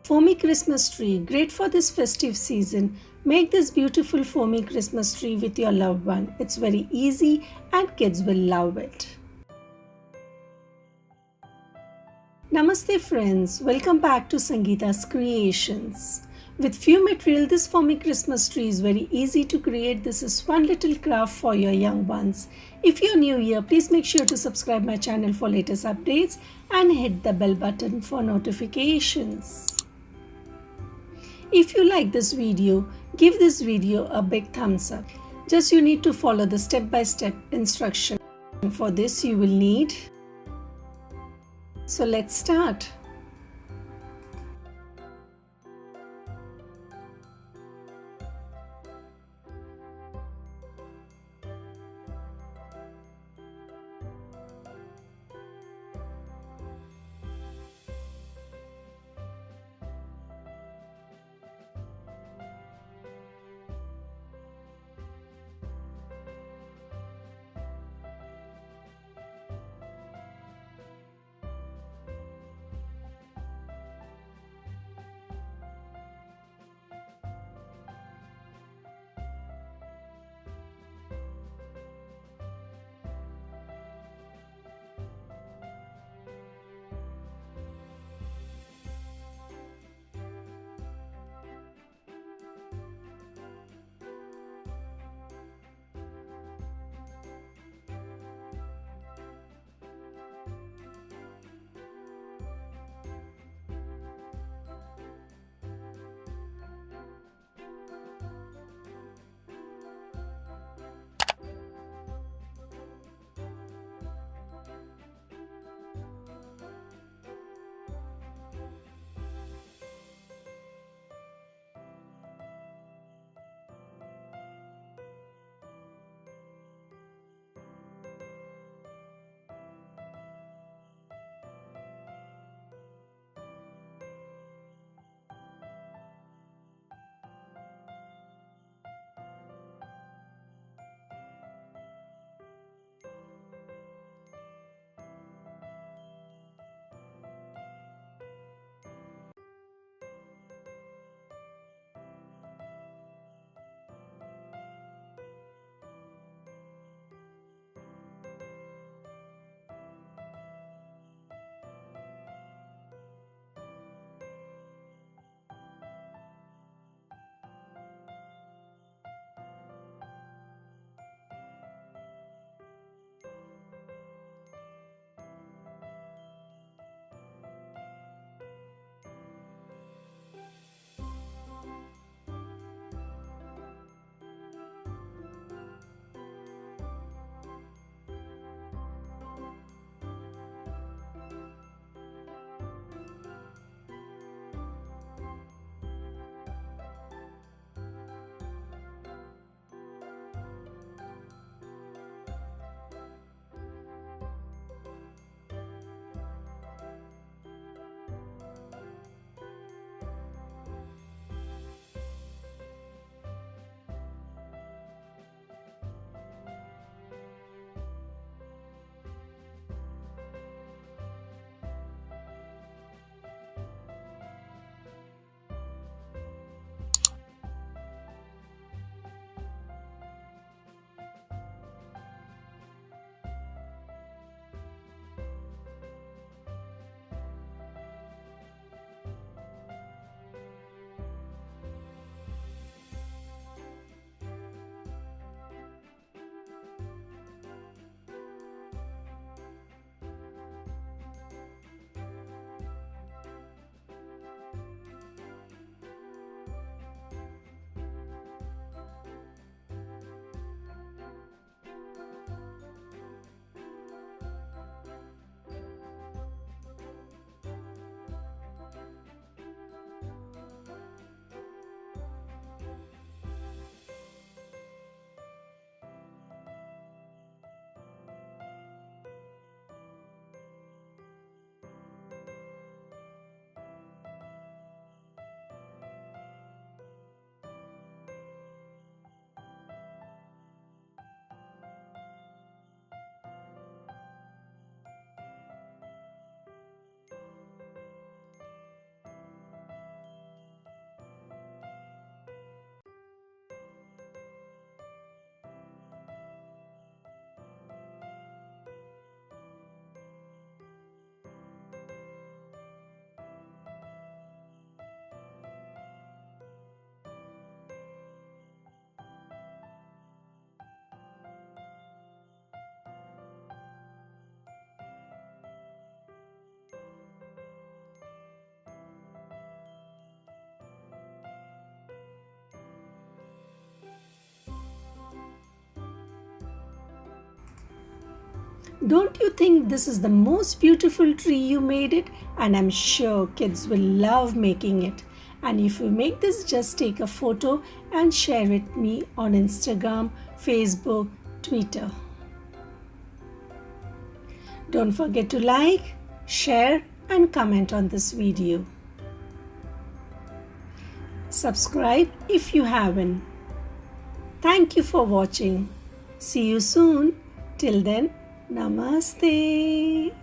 Foamy Christmas tree, great for this festive season. Make this beautiful foamy Christmas tree with your loved one. It's very easy and kids will love it. Namaste friends, welcome back to Sangeeta's Creations. With few material, this foamy Christmas tree is very easy to create. This is one little craft for your young ones. If you're new here, please make sure to subscribe my channel for latest updates and hit the bell button for notifications. If you like this video, give this video a big thumbs up. Just you need to follow the step-by-step instruction. For this you will need. So let's start. Don't you think this is the most beautiful tree you made it? And I'm sure kids will love making it. And if you make this, just take a photo and share it with me on Instagram, Facebook, Twitter. Don't forget to like, share and comment on this video. Subscribe if you haven't. Thank you for watching. See you soon. Till then, Namaste.